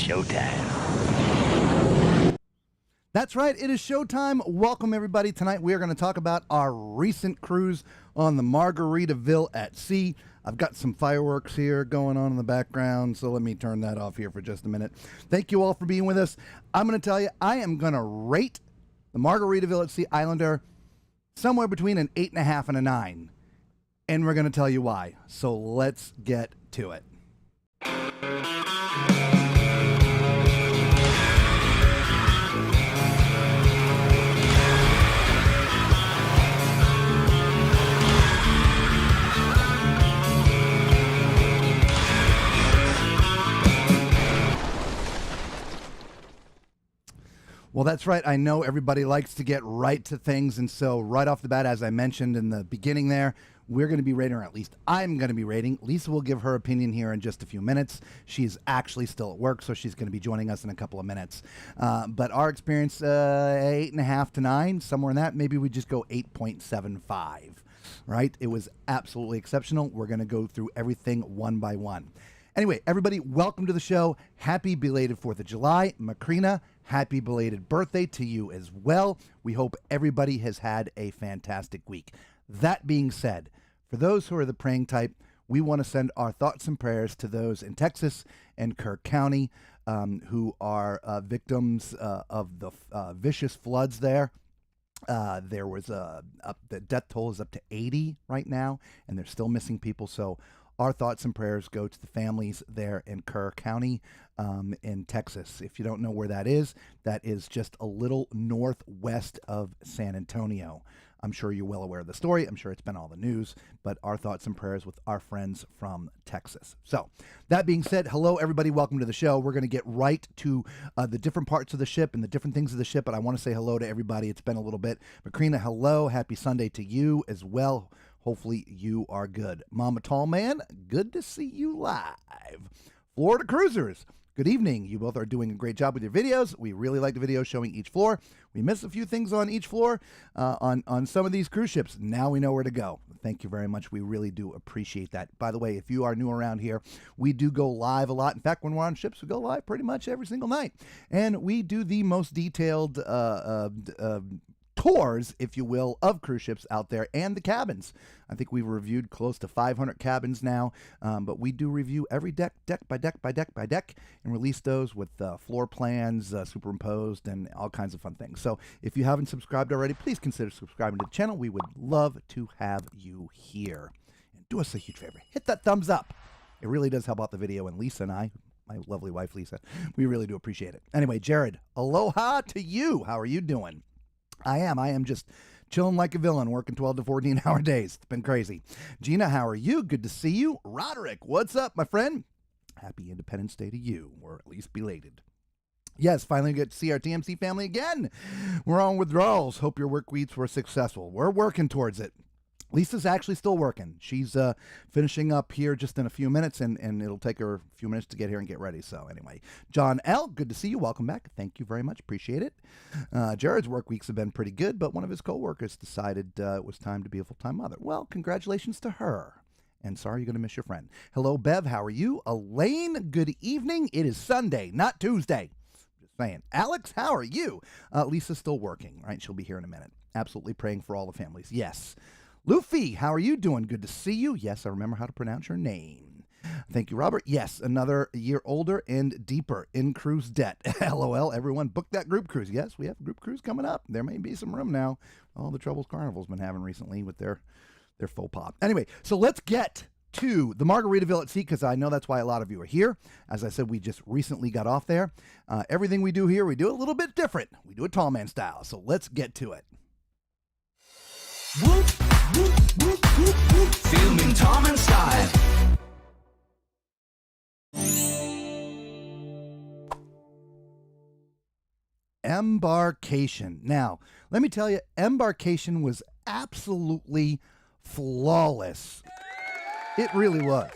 showtime. That's right, it is showtime. Welcome, everybody. Tonight we are going to talk about our recent cruise on the Margaritaville at Sea. I've got some fireworks here going on in the background, so let me turn that off here for just a minute. Thank you all for being with us. I'm going to tell you, I am going to rate the Margaritaville at Sea Islander somewhere between an 8.5 and a 9. And we're going to tell you why. So let's get to it. Well, that's right. I know everybody likes to get right to things. And so right off the bat, as I mentioned in the beginning there, we're going to be rating, or at least I'm going to be rating. Lisa will give her opinion here in just a few minutes. She's actually still at work, so she's going to be joining us in a couple of minutes. But our experience, 8.5 to 9, somewhere in that. Maybe we just go 8.75, right? It was absolutely exceptional. We're going to go through everything one by one. Anyway, everybody, welcome to the show. Happy belated 4th of July. Macrina, happy belated birthday to you as well. We hope everybody has had a fantastic week. That being said, for those who are the praying type, we want to send our thoughts and prayers to those in Texas and Kirk County who are victims of the vicious floods there. There was the death toll is up to 80 right now, and they're still missing people. So our thoughts and prayers go to the families there in Kerr County in Texas. If you don't know where that is just a little northwest of San Antonio. I'm sure you're well aware of the story. I'm sure it's been all the news, but our thoughts and prayers with our friends from Texas. So that being said, hello, everybody. Welcome to the show. We're going to get right to the different parts of the ship and the different things of the ship, but I want to say hello to everybody. It's been a little bit. Macrina, hello. Happy Sunday to you as well. Hopefully you are good. Mama Tall Man, good to see you live. Florida Cruisers, good evening. You both are doing a great job with your videos. We really like the videos showing each floor. We missed a few things on each floor on some of these cruise ships. Now we know where to go. Thank you very much. We really do appreciate that. By the way, if you are new around here, we do go live a lot. In fact, when we're on ships, we go live pretty much every single night. And we do the most detailed tours, if you will, of cruise ships out there and the cabins. I think we've reviewed close to 500 cabins now, but we do review every deck by deck by deck by deck, and release those with floor plans superimposed and all kinds of fun things. So if you haven't subscribed already, please consider subscribing to the channel. We would love to have you here. And do us a huge favor, hit that thumbs up. It really does help out the video, and Lisa and I, my lovely wife Lisa, we really do appreciate it. Anyway, Jared, aloha to you. How are you doing? I am just chilling like a villain, working 12 to 14 hour days. It's been crazy. Gina, how are you? Good to see you. Roderick, what's up, my friend? Happy Independence Day to you, or at least belated. Yes, finally get to see our TMC family again. We're on withdrawals. Hope your work weeks were successful. We're working towards it. Lisa's actually still working. She's finishing up here just in a few minutes, and it'll take her a few minutes to get here and get ready. So anyway, John L., good to see you. Welcome back. Thank you very much. Appreciate it. Jared's work weeks have been pretty good, but one of his coworkers decided it was time to be a full-time mother. Well, congratulations to her. And sorry you're going to miss your friend. Hello, Bev. How are you? Elaine, good evening. It is Sunday, not Tuesday. Just saying. Alex, how are you? Lisa's still working, right? She'll be here in a minute. Absolutely praying for all the families. Yes. Luffy, how are you doing? Good to see you. Yes, I remember how to pronounce your name. Thank you, Robert. Yes, another year older and deeper in cruise debt. LOL, everyone book that group cruise. Yes, we have a group cruise coming up. There may be some room now. All the troubles Carnival's been having recently with their faux pop. Anyway, so let's get to the Margaritaville at Sea, because I know that's why a lot of you are here. As I said, we just recently got off there. Everything we do here, we do a little bit different. We do it tall man style, so let's get to it. Whoop, whoop, whoop, whoop, whoop. Filming Tom and style. Embarkation. Now, let me tell you, embarkation was absolutely flawless. It really was.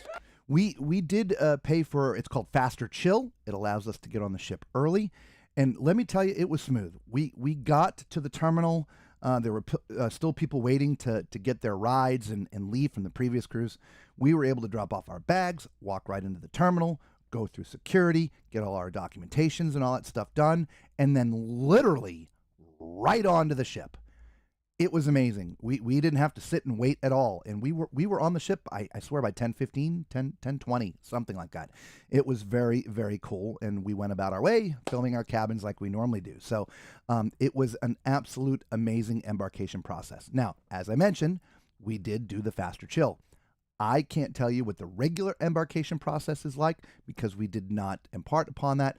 We did pay for, it's called Faster Chill. It allows us to get on the ship early. And let me tell you, it was smooth. We got to the terminal. There were still people waiting to get their rides and leave from the previous cruise. We were able to drop off our bags, walk right into the terminal, go through security, get all our documentations and all that stuff done, and then literally right onto the ship. It was amazing. We didn't have to sit and wait at all. And we were on the ship, I swear, by 10:15, 10:20, something like that. It was very, very cool. And we went about our way, filming our cabins like we normally do. So it was an absolute amazing embarkation process. Now, as I mentioned, we did do the faster chill. I can't tell you what the regular embarkation process is like because we did not impart upon that.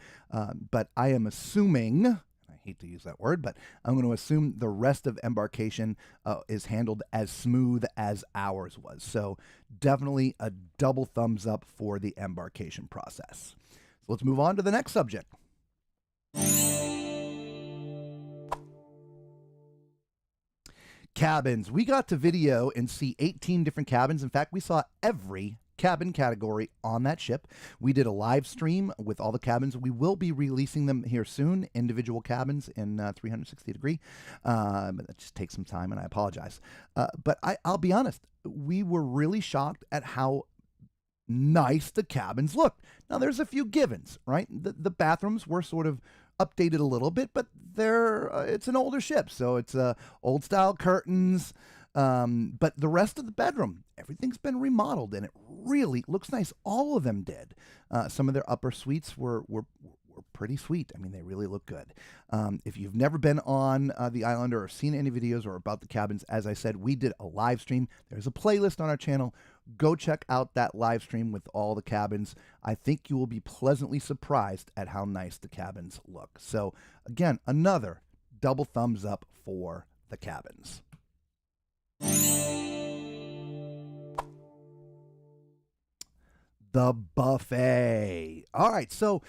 But I am assuming, I hate to use that word, but I'm going to assume the rest of embarkation is handled as smooth as ours was. So definitely a double thumbs up for the embarkation process. So let's move on to the next subject. Cabins. We got to video and see 18 different cabins. In fact, we saw every cabin category on that ship. We did a live stream with all the cabins. We will be releasing them here soon, individual cabins in 360 degree. But that just takes some time, and I apologize. But I'll be honest, we were really shocked at how nice the cabins looked. Now, there's a few givens, right? The bathrooms were sort of updated a little bit, but it's an older ship, so it's old style curtains. But the rest of the bedroom, everything's been remodeled, and it really looks nice. All of them did. Some of their upper suites were pretty sweet. I mean, they really look good. If you've never been on the Islander or seen any videos or about the cabins, as I said, we did a live stream. There's a playlist on our channel. Go check out that live stream with all the cabins. I think you will be pleasantly surprised at how nice the cabins look. So again, another double thumbs up for the cabins. The buffet. All right, so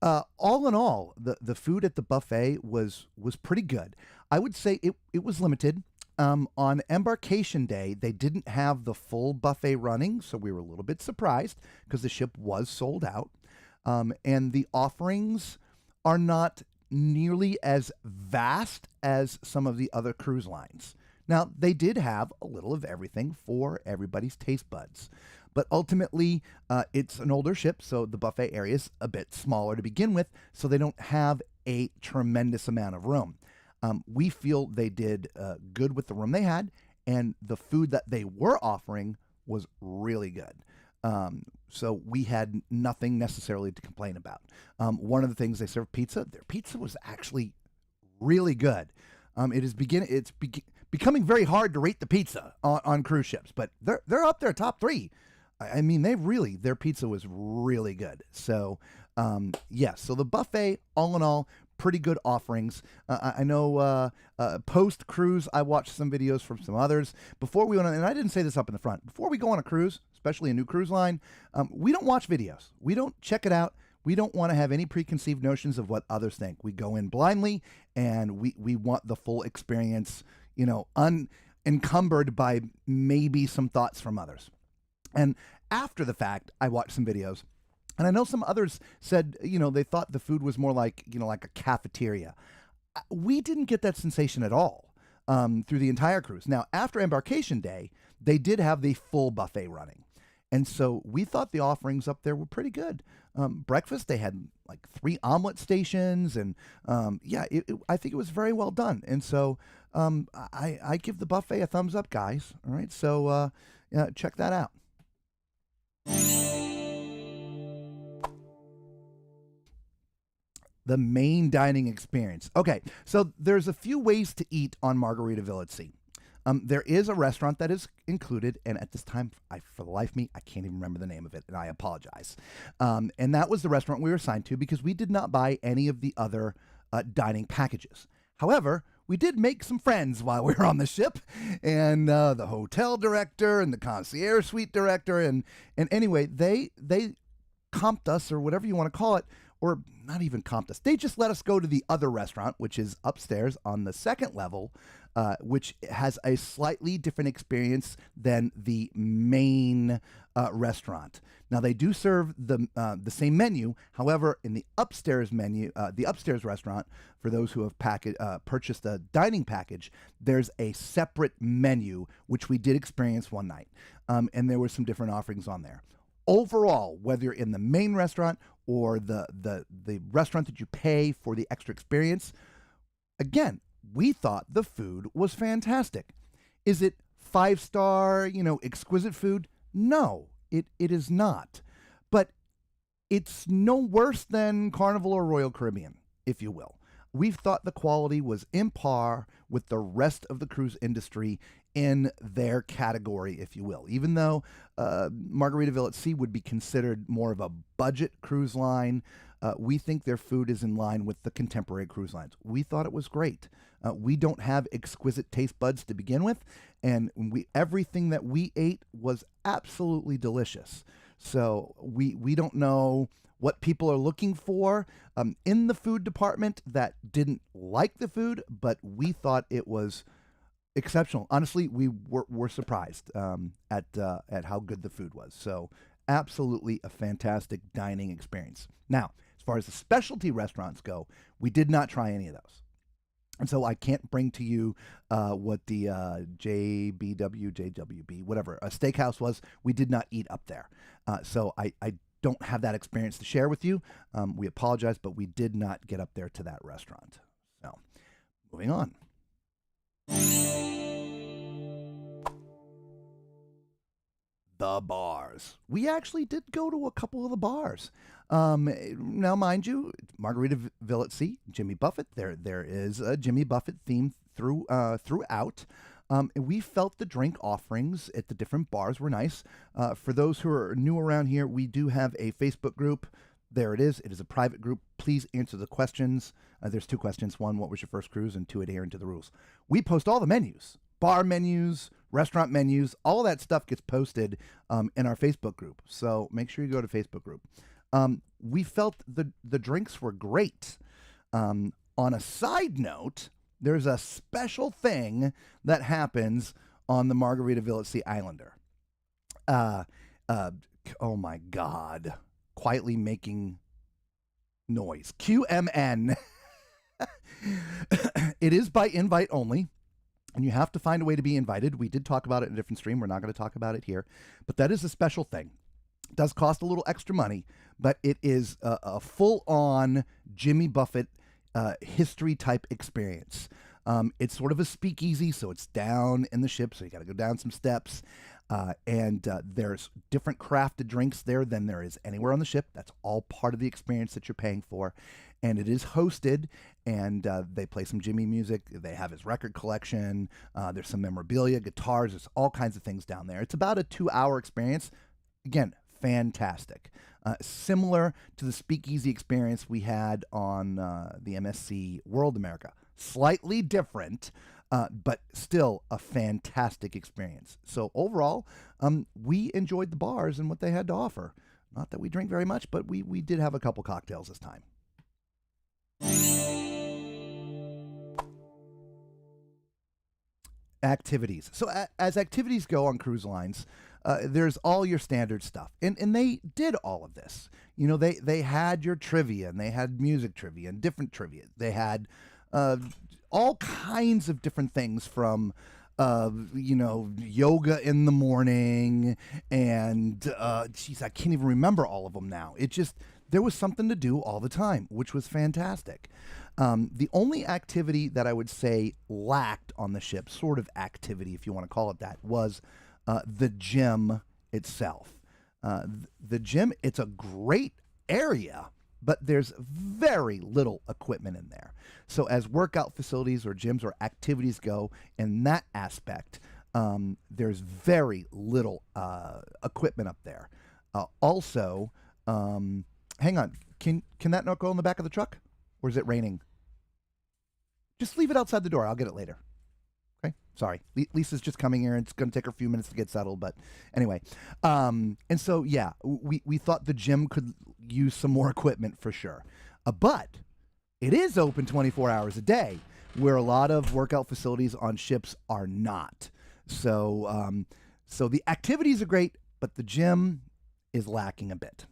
all in all, the food at the buffet was pretty good. I would say it was limited. On embarkation day, they didn't have the full buffet running, so we were a little bit surprised because the ship was sold out. And the offerings are not nearly as vast as some of the other cruise lines. Now, they did have a little of everything for everybody's taste buds. But ultimately, it's an older ship, so the buffet area is a bit smaller to begin with, so they don't have a tremendous amount of room. We feel they did good with the room they had, and the food that they were offering was really good. So we had nothing necessarily to complain about. One of the things, they served pizza. Their pizza was actually really good. It's becoming very hard to rate the pizza on cruise ships, but they're up there top 3. I mean, their pizza was really good. So, yes, so the buffet, all in all, pretty good offerings. I know post cruise, I watched some videos from some others. Before we went on, and I didn't say this up in the front, before we go on a cruise, especially a new cruise line, we don't watch videos. We don't check it out. We don't want to have any preconceived notions of what others think. We go in blindly, and we want the full experience, unencumbered by maybe some thoughts from others. And after the fact, I watched some videos. And I know some others said, they thought the food was more like, like a cafeteria. We didn't get that sensation at all through the entire cruise. Now, after embarkation day, they did have the full buffet running. And so we thought the offerings up there were pretty good. Breakfast, they had like 3 omelet stations. And I think it was very well done. And so I give the buffet a thumbs up, guys. All right, so check that out. The main dining experience. Okay, so there's a few ways to eat on Margaritaville at Sea. There is a restaurant that is included, and at this time, for the life of me, I can't even remember the name of it, and I apologize. And that was the restaurant we were assigned to because we did not buy any of the other dining packages. However, we did make some friends while we were on the ship, and the hotel director and the concierge suite director, and anyway, they comped us, or whatever you want to call it, or not even comped us. They just let us go to the other restaurant, which is upstairs on the second level, which has a slightly different experience than the main restaurant. Now, they do serve the same menu. However, in the upstairs menu, the upstairs restaurant, for those who have purchased a dining package, there's a separate menu, which we did experience one night. And there were some different offerings on there. overall, whether you're in the main restaurant or the restaurant that you pay for the extra experience, again, we thought the food was fantastic. Is it 5-star, exquisite food? No, it is not. But it's no worse than Carnival or Royal Caribbean, if you will. We thought the quality was in par with the rest of the cruise industry in their category, if you will. Even though Margaritaville at Sea would be considered more of a budget cruise line, we think their food is in line with the contemporary cruise lines. We thought it was great. We don't have exquisite taste buds to begin with, and everything that we ate was absolutely delicious. So we don't know what people are looking for in the food department that didn't like the food, but we thought it was exceptional. Honestly, we were surprised at how good the food was. So absolutely a fantastic dining experience. Now, as far as the specialty restaurants go, we did not try any of those. And so I can't bring to you what the JBB, whatever, a steakhouse was. We did not eat up there. So I don't have that experience to share with you. We apologize, but we did not get up there to that restaurant. So moving on. The bars. We actually did go to a couple of the bars. Now, mind you, Margaritaville at Sea, Jimmy Buffett. There is a Jimmy Buffett theme throughout. And we felt the drink offerings at the different bars were nice. For those who are new around here, we do have a Facebook group. There it is. It is a private group. Please answer the questions. There's 2 questions. 1, what was your first cruise? And 2, adhering to the rules. We post all the menus, bar menus, restaurant menus, all that stuff gets posted in our Facebook group. So make sure you go to Facebook group. We felt the drinks were great. On a side note, there's a special thing that happens on the Margaritaville at Sea Islander. Oh my God. Quietly making noise. QMN. It is by invite only, and you have to find a way to be invited. We did talk about it in a different stream. We're not going to talk about it here, but that is a special thing. It does cost a little extra money, but it is a full-on Jimmy Buffett history type experience. It's sort of a speakeasy, so it's down in the ship, so you got to go down some steps. And there's different crafted drinks there than there is anywhere on the ship. That's all part of the experience that you're paying for. And it is hosted, and they play some Jimmy music. They have his record collection. There's some memorabilia, guitars. There's all kinds of things down there. It's about a 2-hour experience. Again, fantastic. Similar to the speakeasy experience we had on the MSC World America. Slightly different, but still a fantastic experience. So overall, we enjoyed the bars and what they had to offer. Not that we drink very much, but we did have a couple cocktails this time. Activities. So as activities go on cruise lines, there's all your standard stuff. And they did all of this. You know, they had your trivia, and they had music trivia and different trivia. They had all kinds of different things from, yoga in the morning and, I can't even remember all of them now. There was something to do all the time, which was fantastic. The only activity that I would say lacked on the ship, sort of activity, if you want to call it that, was the gym itself. The gym, it's a great area, but there's very little equipment in there. So as workout facilities or gyms or activities go in that aspect, there's very little equipment up there. Also, hang on, can that not go in the back of the truck? Or is it raining? Just leave it outside the door. I'll get it later. Okay, sorry. Lisa's just coming here, and it's going to take her a few minutes to get settled. But anyway, and so, yeah, we thought the gym could use some more equipment for sure. But it is open 24 hours a day, where a lot of workout facilities on ships are not. So, so the activities are great, but the gym is lacking a bit.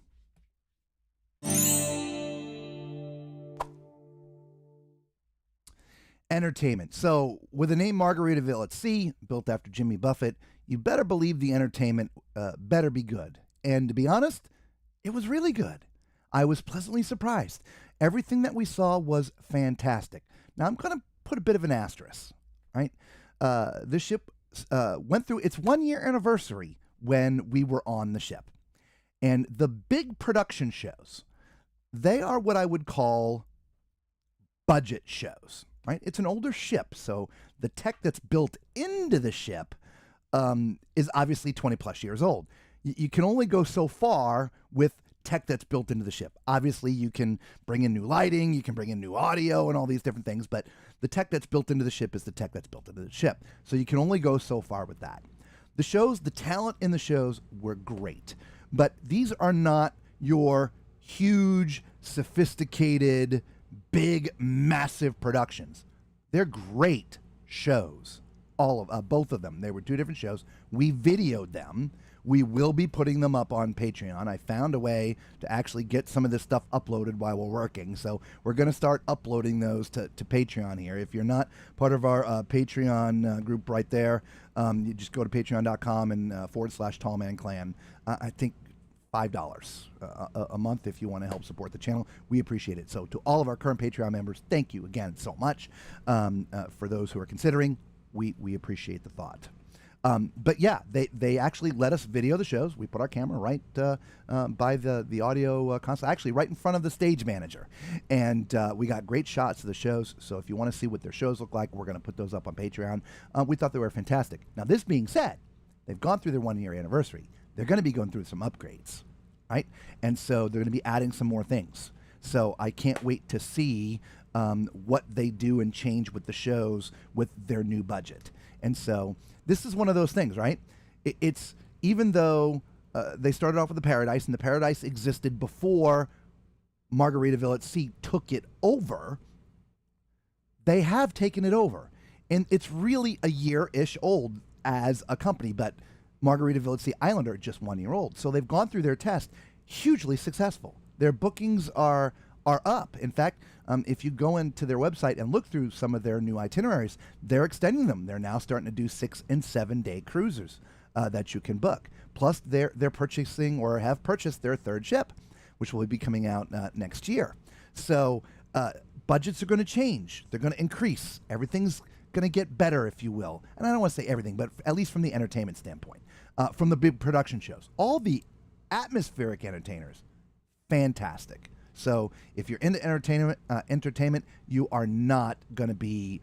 Entertainment. So with the name Margaritaville at Sea, built after Jimmy Buffett, you better believe the entertainment better be good. And to be honest, it was really good. I was pleasantly surprised. Everything that we saw was fantastic. Now, I'm going to put a bit of an asterisk, right? The ship went through its 1-year anniversary when we were on the ship. And the big production shows, they are what I would call budget shows, right? It's an older ship, so the tech that's built into the ship is obviously 20 plus years old. You can only go so far with tech that's built into the ship. Obviously, you can bring in new lighting, you can bring in new audio and all these different things, but the tech that's built into the ship is the tech that's built into the ship. So you can only go so far with that. The shows, the talent in the shows were great, but these are not your huge, sophisticated, big, massive productions. They're great shows. Both of them. They were 2 different shows. We videoed them. We will be putting them up on Patreon. I found a way to actually get some of this stuff uploaded while we're working. So we're going to start uploading those to Patreon here. If you're not part of our Patreon group right there, you just go to patreon.com and /tallmanclan. I think $5 a month if you want to help support the channel. We appreciate it. So to all of our current Patreon members, thank you again so much. For those who are considering, we appreciate the thought. But yeah, they actually let us video the shows. We put our camera right by the audio console, actually right in front of the stage manager. And we got great shots of the shows. So if you want to see what their shows look like, we're going to put those up on Patreon. We thought they were fantastic. Now, this being said, they've gone through their 1-year anniversary. They're going to be going through some upgrades, right? And so they're going to be adding some more things. So I can't wait to see what they do and change with the shows with their new budget. And so this is one of those things, right? It's even though they started off with the Paradise, and the Paradise existed before Margaritaville at Sea took it over, they have taken it over. And it's really a year-ish old as a company, but Margaritaville at Sea Islander just 1 year old. So they've gone through their test, hugely successful. Their bookings are up. In fact, if you go into their website and look through some of their new itineraries, they're extending them. They're now starting to do 6 and 7 day cruisers that you can book. Plus, they're purchasing or have purchased their 3rd ship, which will be coming out next year. So budgets are going to change. They're going to increase. Everything's going to get better, if you will. And I don't want to say everything, but at least from the entertainment standpoint, from the big production shows, all the atmospheric entertainers, fantastic. So if you're into entertainment, you are not going to be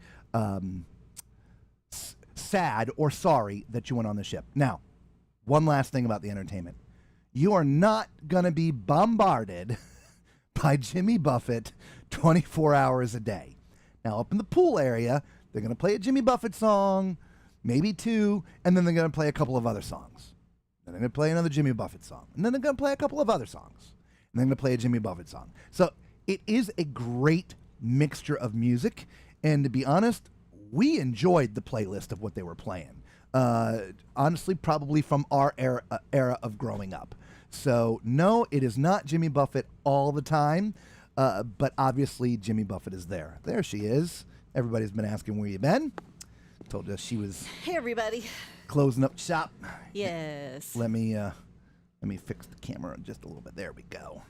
sad or sorry that you went on the ship. Now, one last thing about the entertainment. You are not going to be bombarded by Jimmy Buffett 24 hours a day. Now, up in the pool area, they're going to play a Jimmy Buffett song, maybe 2, and then they're going to play a couple of other songs. Then they're going to play another Jimmy Buffett song. And then they're going to play a couple of other songs. And then going to play a Jimmy Buffett song. So it is a great mixture of music. And to be honest, we enjoyed the playlist of what they were playing. Honestly, probably from our era of growing up. So no, it is not Jimmy Buffett all the time. But obviously Jimmy Buffett is there. There she is. Everybody's been asking where you been. Told us she was Hey, everybody. closing up shop. Yes. Let me fix the camera just a little bit. There we go.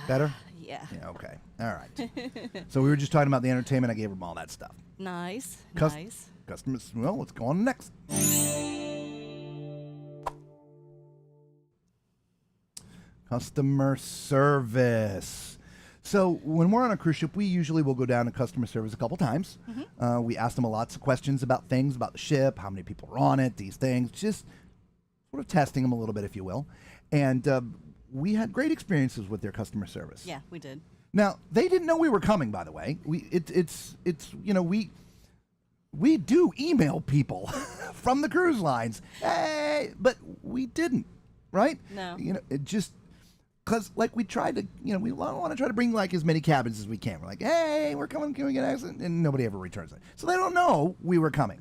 Better? Yeah. Yeah, okay. All right. So we were just talking about the entertainment. I gave them all that stuff. Nice. Nice. Customers, well, let's go on next. Customer service. So when we're on a cruise ship, we usually will go down to customer service a couple times. Mm-hmm. We ask them lots of questions about things, about the ship, how many people are on it, these things, just sort of testing them a little bit, if you will. And we had great experiences with their customer service. Yeah, we did. Now, they didn't know we were coming, by the way. It's you know, we do email people from the cruise lines. Hey, but we didn't, right? No. You know, it just... Because, like, we tried to, you know, we want to try to bring, like, as many cabins as we can. We're like, hey, we're coming, can we get an accident? And nobody ever returns it. So they don't know we were coming.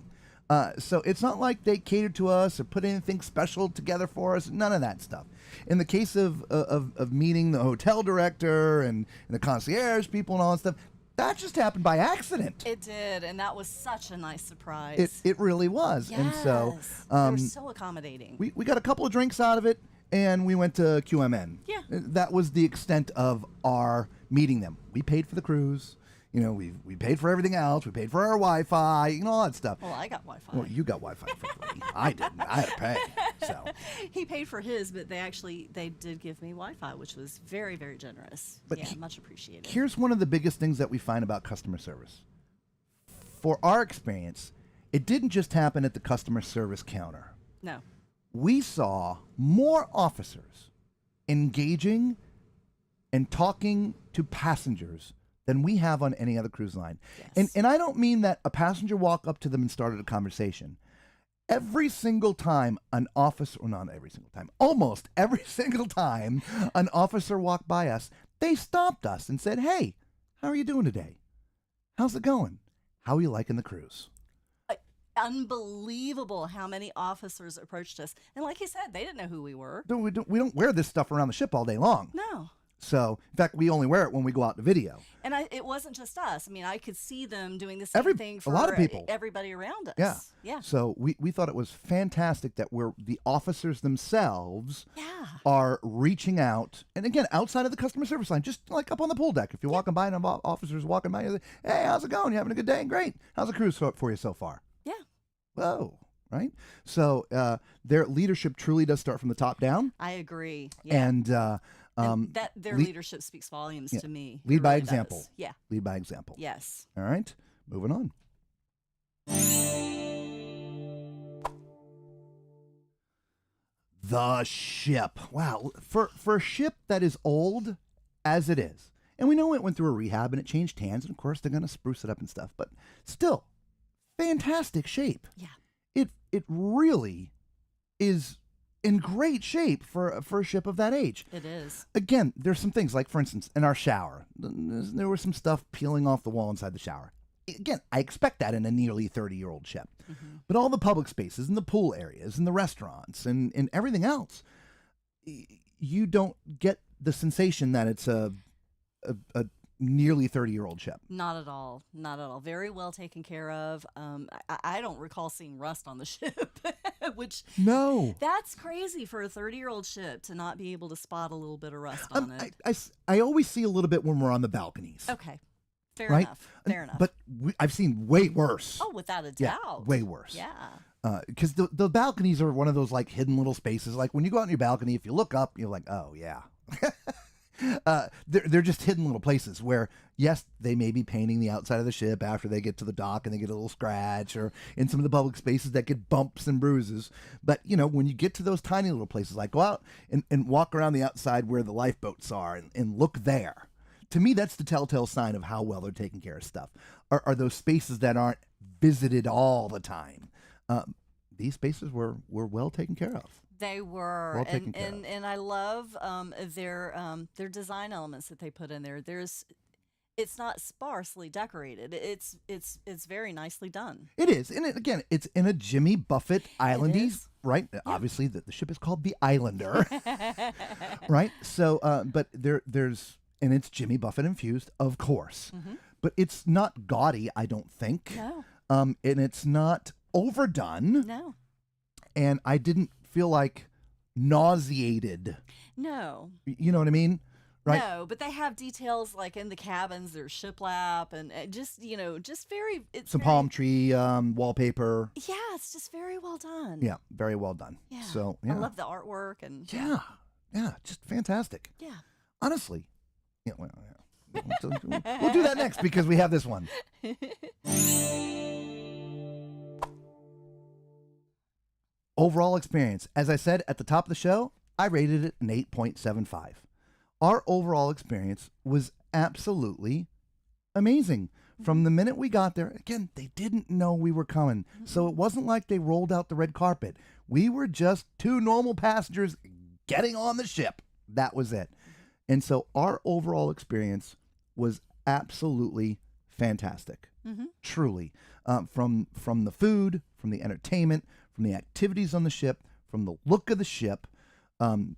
So it's not like they catered to us or put anything special together for us. None of that stuff. In the case of meeting the hotel director and the concierge people and all that stuff, that just happened by accident. It did, and that was such a nice surprise. It really was. Yes. And so... they were so accommodating. We got a couple of drinks out of it. and we went to QMN. Yeah. That was the extent of our meeting them. We paid for the cruise. You know, we paid for everything else. We paid for our Wi-Fi, you know, all that stuff. Well, I got Wi-Fi. Well, you got Wi-Fi for free. I didn't. I had to pay. So He paid for his, but they did give me Wi-Fi, which was very, very generous. But yeah, much appreciated. here's one of the biggest things that we find about customer service. For our experience, it didn't just happen at the customer service counter. No. We saw more officers engaging and talking to passengers than we have on any other cruise line. Yes. And I don't mean that a passenger walked up to them and started a conversation. Every single time an officer, or not every single time, almost every single time an officer walked by us, they stopped us and said, "Hey, how are you doing today? How's it going? How are you liking the cruise?" Unbelievable how many officers approached us. And like you said, they didn't know who we were. We don't wear this stuff around the ship all day long. No. So, in fact, we only wear it when we go out to video. And it wasn't just us. I mean, I could see them doing the same thing for a lot of people. Everybody around us. Yeah. Yeah. So we thought it was fantastic that the officers themselves Yeah. are reaching out. And again, outside of the customer service line, just like up on the pool deck. If you're walking by and an officer's walking by, you're like, "Hey, how's it going? You having a good day?" "Great. How's the cruise for you so far?" Yeah. Whoa. Right? So their leadership truly does start from the top down. I agree. Yeah. And that their lead- leadership speaks volumes yeah. to me. Lead It by really example. does. Yeah. Lead by example. Yes. All right. Moving on. The ship. Wow. For a ship that is old as it is, and we know it went through a rehab and it changed hands, and of course they're going to spruce it up and stuff, but still, fantastic shape. Yeah. It really is in great shape for a ship of that age. It is. Again, there's some things like, for instance, in our shower, there was some stuff peeling off the wall inside the shower. Again, I expect that in a nearly 30-year-old ship. Mm-hmm. But all the public spaces and the pool areas and the restaurants and everything else, you don't get the sensation that it's a nearly 30-year-old ship. Not at all. Not at all. Very well taken care of. I don't recall seeing rust on the ship, which No. that's crazy for a 30-year-old ship to not be able to spot a little bit of rust on it. I always see a little bit when we're on the balconies. Okay. Fair right? enough. Fair enough. But I've seen way worse. Oh, without a Yeah, doubt. way worse. Yeah. Because the balconies are one of those like hidden little spaces. Like when you go out on your balcony, if you look up, you're like, oh yeah. They're just hidden little places where, yes, they may be painting the outside of the ship after they get to the dock and they get a little scratch, or in some of the public spaces that get bumps and bruises. But, you know, when you get to those tiny little places, like go out and walk around the outside where the lifeboats are and look there. To me, that's the telltale sign of how well they're taking care of stuff. Are those spaces that aren't visited all the time. These spaces were well taken care of. They were, Well taken care of. and I love their design elements that they put in there. It's not sparsely decorated. It's very nicely done. It is, and again, it's in a Jimmy Buffett Islandese, is. right? Obviously, the ship is called the Islander, right? So, but there's, and it's Jimmy Buffett infused, of course, but it's not gaudy, I don't think. No. And it's not overdone. No. And I didn't feel like nauseated. No. You know what I mean? Right? No, but they have details like in the cabins, there's shiplap and just very. It's Some very, palm tree wallpaper. Yeah, it's just very well done. Yeah, very well done. Yeah. So, yeah. I love the artwork and Yeah, just fantastic. yeah. Honestly. Yeah, we'll do that next because we have this one. Overall experience. As I said at the top of the show, I rated it an 8.75. Our overall experience was absolutely amazing. From the minute we got there, again, they didn't know we were coming. So it wasn't like they rolled out the red carpet. We were just two normal passengers getting on the ship. That was it. And so our overall experience was absolutely fantastic. Truly. From the food, from the entertainment, from the activities on the ship, from the look of the ship,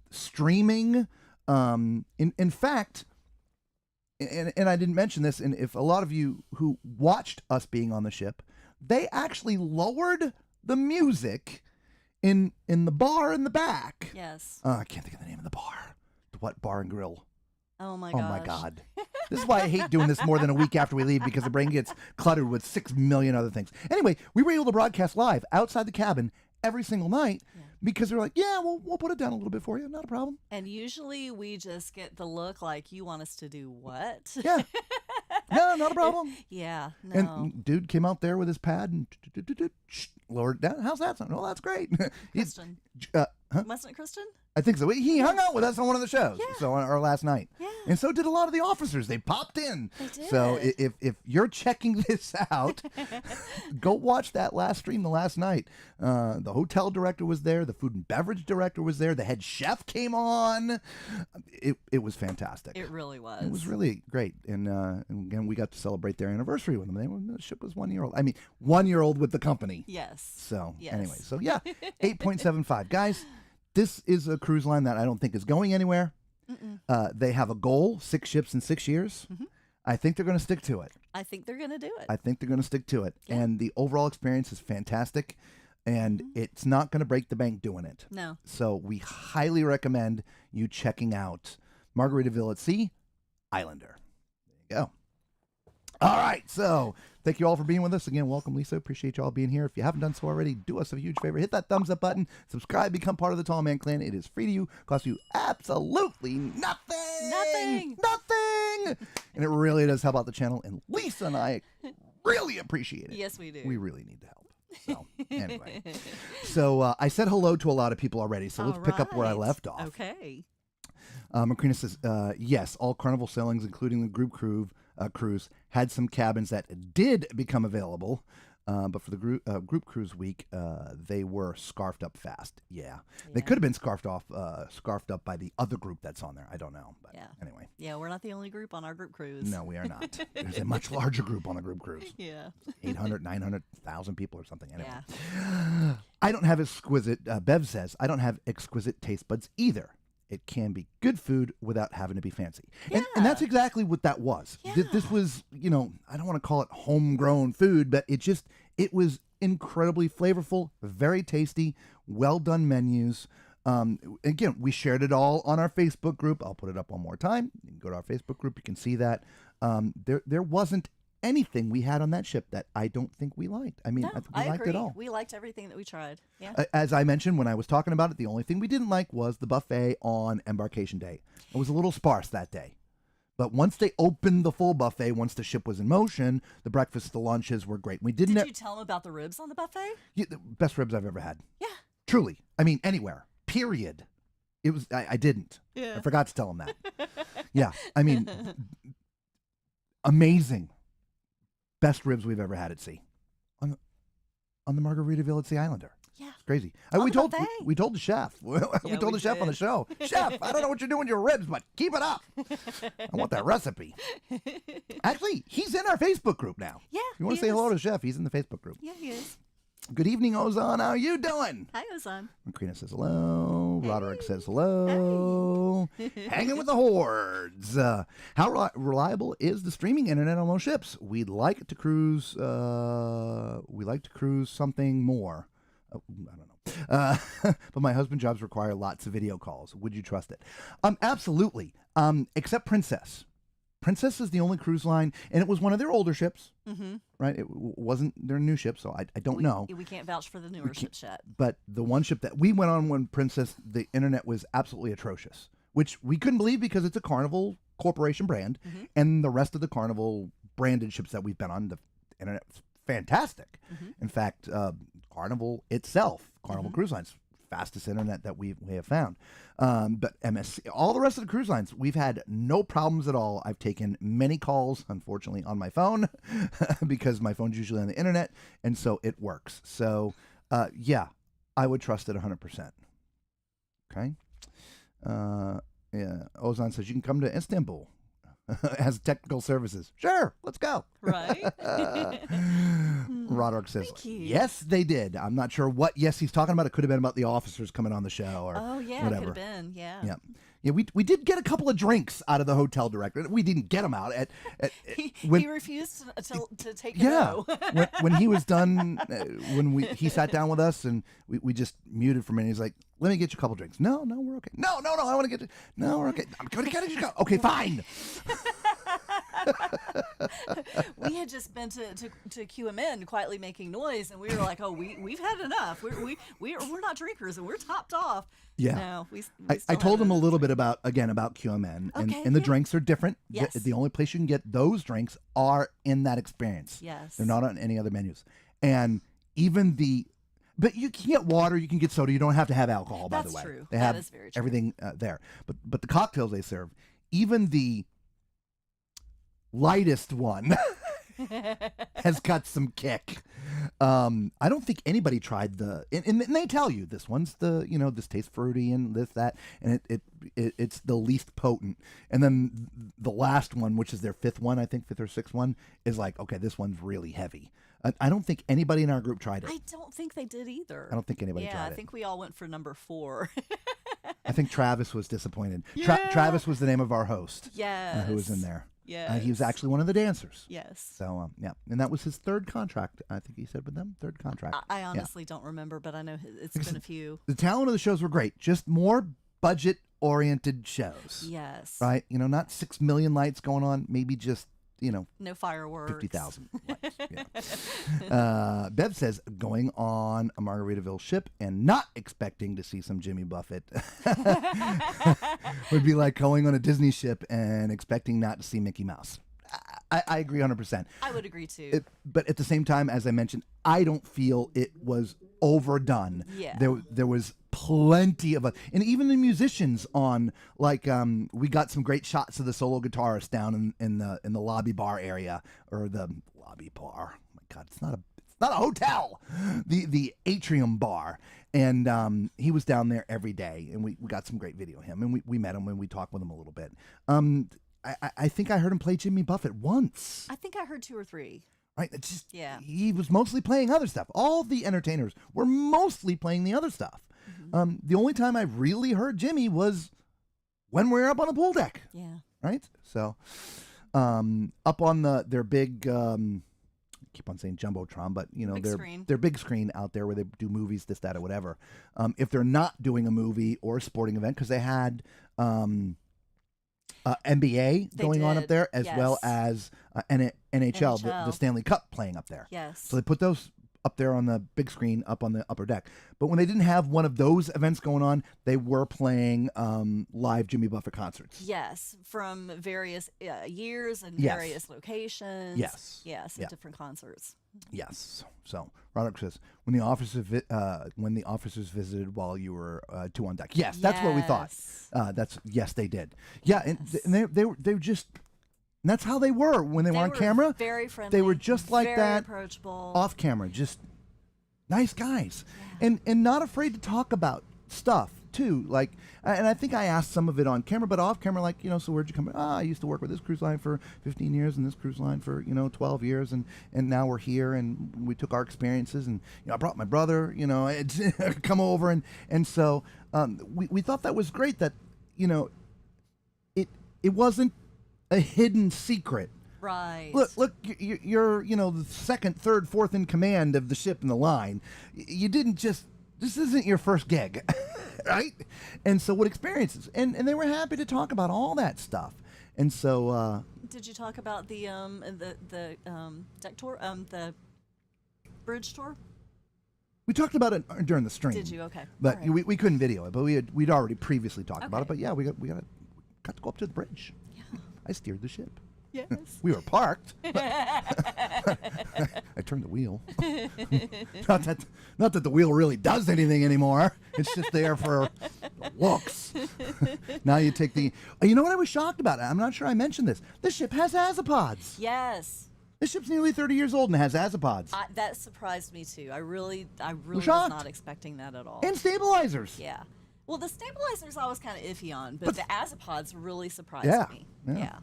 streaming. In fact, and I didn't mention this, and if a lot of you who watched us being on the ship, they actually lowered the music in the bar in the back. Yes. I can't think of the name of the bar. What bar and grill? Oh my Oh gosh. my God. This is why I hate doing this more than a week after we leave, because the brain gets cluttered with 6 million other things. Anyway, we were able to broadcast live outside the cabin every single night because they're like, yeah, we'll put it down a little bit for you. Not a problem. And usually we just get the look like, you want us to do what? Yeah. No, not a problem. Yeah. No. And dude came out there with his pad and lowered it down. How's that sound? Oh, that's great. Kristen. Huh? Wasn't it Kristen? I think so. He hung out with us on one of the shows. Yeah. So on our last night. Yeah. And so did a lot of the officers. They popped in. They did. So if you're checking this out, go watch that last stream the last night. The hotel director was there. The food and beverage director was there. The head chef came on. It was fantastic. It really was. It was really great. And again, we got to celebrate their anniversary with them. The ship was 1 year old. I mean, 1 year old with the company. Yes. So Yes. anyway, so yeah, 8.75. Guys, this is a cruise line that I don't think is going anywhere. They have a goal, 6 ships in 6 years. I think they're going to stick to it. I think they're going to do it. I think they're going to stick to it. Yeah. And the overall experience is fantastic. And it's not going to break the bank doing it. No. So we highly recommend you checking out Margaritaville at Sea Islander. There you go. All right. So thank you all for being with us. Again, welcome, Lisa. Appreciate you all being here. If you haven't done so already, do us a huge favor. Hit that thumbs up button. Subscribe. Become part of the Tall Man Clan. It is free to you. Costs you absolutely nothing. Nothing. And it really does help out the channel. And Lisa and I really appreciate it. Yes, we do. We really need the help. So anyway. So I said hello to a lot of people already. So let's pick up where I left off. Okay. Macrina says, yes, all Carnival sailings, including the group cruise, had some cabins that did become available. But for the group cruise week, they were scarfed up fast. Yeah. They could have been scarfed up by the other group that's on there. I don't know. But anyway. Yeah, we're not the only group on our group cruise. No, we are not. There's a much larger group on the group cruise. Yeah. 800, 900,000 people or something. Anyway. Yeah. I don't have exquisite, Bev says, I don't have exquisite taste buds either. It can be good food without having to be fancy. And that's exactly what that was. Yeah. This was, I don't want to call it homegrown food, but it was incredibly flavorful, very tasty, well done menus. Again, we shared it all on our Facebook group. I'll put it up one more time. You can go to our Facebook group. You can see that. There wasn't anything we had on that ship that I don't think we liked. I mean, No, I think we liked agree. it all. We liked everything that we tried. Yeah. As I mentioned when I was talking about it, the only thing we didn't like was the buffet on embarkation day. It was a little sparse that day. But once they opened the full buffet, once the ship was in motion, the breakfast, the lunches were great. We didn't. Did you tell them about the ribs on the buffet? Yeah, the best ribs I've ever had. Yeah. Truly. I mean, anywhere. Period. It was. I didn't. Yeah. I forgot to tell them that. Yeah. I mean, amazing. Best ribs we've ever had at sea. On the Margaritaville at Sea Islander. Yeah. It's crazy. On We the told buffet. we told the chef. We told the chef on the show. Chef, I don't know what you're doing with your ribs, but keep it up. I want that recipe. Actually, he's in our Facebook group now. Yeah. If you want to say hello to the chef, he's in the Facebook group. Yeah, he is. Good evening, Ozan. How are you doing? Hi, Ozan. Macrina says hello. Roderick says hello. Hanging with the hordes. How reliable is the streaming internet on most ships? We'd like to cruise. We like to cruise something more. Oh, I don't know. But my husband's jobs require lots of video calls. Would you trust it? Absolutely. Except Princess. Princess is the only cruise line, and it was one of their older ships, right? It wasn't their new ship, so I don't know. We can't vouch for the newer ships yet. But the one ship that we went on when Princess, the internet was absolutely atrocious, which we couldn't believe because it's a Carnival Corporation brand, and the rest of the Carnival branded ships that we've been on, the internet was fantastic. In fact, Carnival itself, Carnival Cruise Lines, fastest internet that we have found. But MSC, all the rest of the cruise lines, we've had no problems at all. I've taken many calls, unfortunately, on my phone because my phone's usually on the internet, and so it works. So, yeah, I would trust it 100%. Okay. Yeah. Ozan says you can come to Istanbul as technical services. Sure, let's go. Right? Roderick says, Thank you. yes, they did. I'm not sure what yes he's talking about. It could have been about the officers coming on the show or Oh, yeah, whatever. it could have been. Yeah. Yeah. Yeah, we did get a couple of drinks out of the hotel director. We didn't get them out He when refused to take a yeah no. when he was done he sat down with us and we just muted for a minute. He's like, let me get you a couple drinks. No, we're okay. No, I want to get you. No, we're okay. I'm gonna get you. Okay, fine. We had just been to QMN quietly making noise, and we were like, oh, we've had enough. We're not drinkers, and we're topped off. Yeah. No, we I still told him a haven't. little bit about QMN, Okay, and the yeah. drinks are different. Yes. The only place you can get those drinks are in that experience. Yes. They're not on any other menus. And even but you can get water, you can get soda. You don't have to have alcohol, by That's the way. true. They That have is very true. everything there. But the cocktails they serve, even the lightest one has got some kick. I don't think anybody tried and they tell you this one's this tastes fruity and that, and it's the least potent. And then the last one, which is their fifth or sixth one, is like, okay, this one's really heavy. I don't think anybody in our group tried it. I don't think they did either. I don't think anybody yeah, tried I it. think we all went for number 4. I think Travis was disappointed. Yeah. Travis was the name of our host. Yes. Who was in there. Yes. He was actually one of the dancers. Yes. So, yeah. And that was his third contract, I think he said with them. Third contract. I honestly don't remember, but I know it's been a few. The talent of the shows were great. Just more budget-oriented shows. Yes. Right? Not 6 million lights going on. Maybe just, No fireworks. 50,000 lights. Yeah. Bev says, going on a Margaritaville ship and not expecting to see some Jimmy Buffett would be like going on a Disney ship and expecting not to see Mickey Mouse. I agree 100%. I would agree too. But at the same time, as I mentioned, I don't feel it was overdone. Yeah. There was plenty of and even the musicians on, like, we got some great shots of the solo guitarist down in the lobby bar area, or the lobby bar. Oh my God, it's not a hotel. The atrium bar. And he was down there every day, and we got some great video of him, and we met him and we talked with him a little bit. I think I heard him play Jimmy Buffett once. I think I heard 2 or 3. Right? It's just, Yeah. he was mostly playing other stuff. All the entertainers were mostly playing the other stuff. Mm-hmm. The only time I really heard Jimmy was when we were up on the pool deck. Yeah. Right? So, up on their big, I keep on saying Jumbotron, but their big screen out there where they do movies, this, that, or whatever. If they're not doing a movie or a sporting event, because they had NBA going on up there, as well as NHL, the Stanley Cup playing up there. Yes. So they put those up there on the big screen up on the upper deck. But when they didn't have one of those events going on, they were playing live Jimmy Buffett concerts. Yes, from various years and Yes. various locations. Yes. Yes, and Yeah. different concerts. Yes. So Roderick says, when the officers visited while you were 2 on deck. Yes, that's what we thought. Yes, they did. Yeah, Yes. and they were just. And that's how they were when they were on camera. Very friendly. They were just like very that approachable. off camera, just nice guys, and not afraid to talk about stuff too. Like, and I think I asked some of it on camera, but off camera, like, so where'd you come? I used to work with this cruise line for 15 years and this cruise line for 12 years, and now we're here, and we took our experiences, and I brought my brother, come over, and so we thought that was great. That it wasn't a hidden secret. Right. Look, you're the second, third, fourth in command of the ship in the line. You didn't just. This isn't your first gig, right? And so what experiences? And they were happy to talk about all that stuff. And so. Did you talk about the deck tour, the bridge tour? We talked about it during the stream. Did you? Okay. But All right. we couldn't video it. But we'd already previously talked about it. Okay. But yeah, we got to go up to the bridge. Yeah. I steered the ship. Yes. We were parked. But I turned the wheel. not that the wheel really does anything anymore. It's just there for looks. Now you take the. You know what I was shocked about? I'm not sure I mentioned this. This ship has azapods. Yes. This ship's nearly 30 years old and has azapods. That surprised me too. I really was shocked. not expecting that at all. And stabilizers. Yeah. Well, the stabilizers I was kind of iffy on, but the azapods really surprised Yeah, me. yeah. Yeah.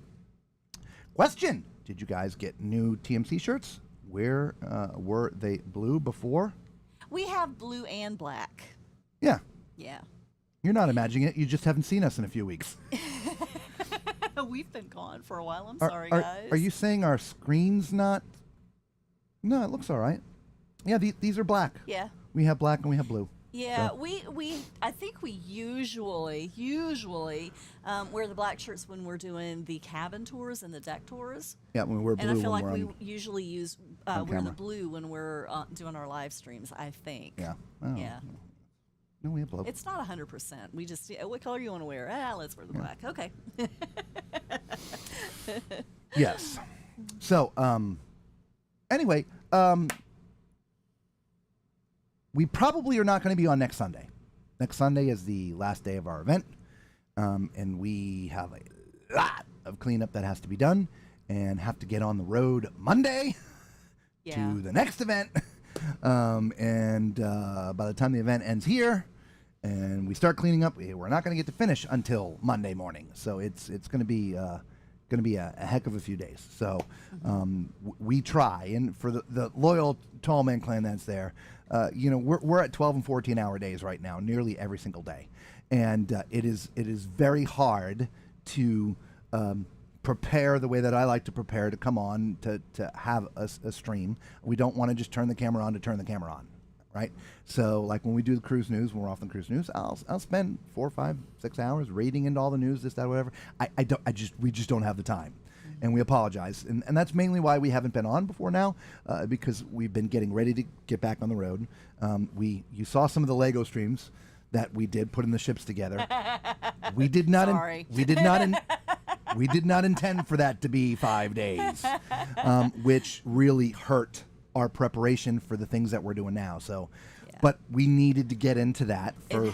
Question: did you guys get new TMC shirts? Where were they blue before? We have blue and black. Yeah. Yeah. You're not imagining it. You just haven't seen us in a few weeks. We've been gone for a while. I'm Are, sorry, are, guys. are you saying our screen's not? No, it looks all right. Yeah, these are black. Yeah. We have black and we have blue. Yeah, So- I think we usually wear the black shirts when we're doing the cabin tours and the deck tours. Yeah, when we're blue. And I feel when like we're we on, usually use on wear the camera. blue when we're doing our live streams. I think. Yeah. Oh, Yeah. No, we have blue. It's not 100%. We just what color you want to wear? Let's wear the black. Okay. Yes. So, anyway, we probably are not going to be on next Sunday. Next Sunday is the last day of our event, and we have a lot of cleanup that has to be done and have to get on the road Monday Yeah. to the next event. And by the time the event ends here and we start cleaning up, we're not going to get to finish until Monday morning. So it's going to be a heck of a few days. So we try, and for the loyal Tall Man Clan that's there, we're at 12 and 14-hour days right now, nearly every single day, and it is very hard to prepare the way that I like to prepare to come on to have a stream. We don't want to just turn the camera on to turn the camera on, right? So like when we do the cruise news, when we're off the cruise news, I'll spend 4, 5, 6 hours reading into all the news, this, that, whatever. We just don't have the time, and we apologize. And that's mainly why we haven't been on before now, because we've been getting ready to get back on the road. You saw some of the Lego streams that we did putting the ships together. We did not. Sorry. We did not intend for that to be 5 days, which really hurt our preparation for the things that we're doing now. So, but we needed to get into that for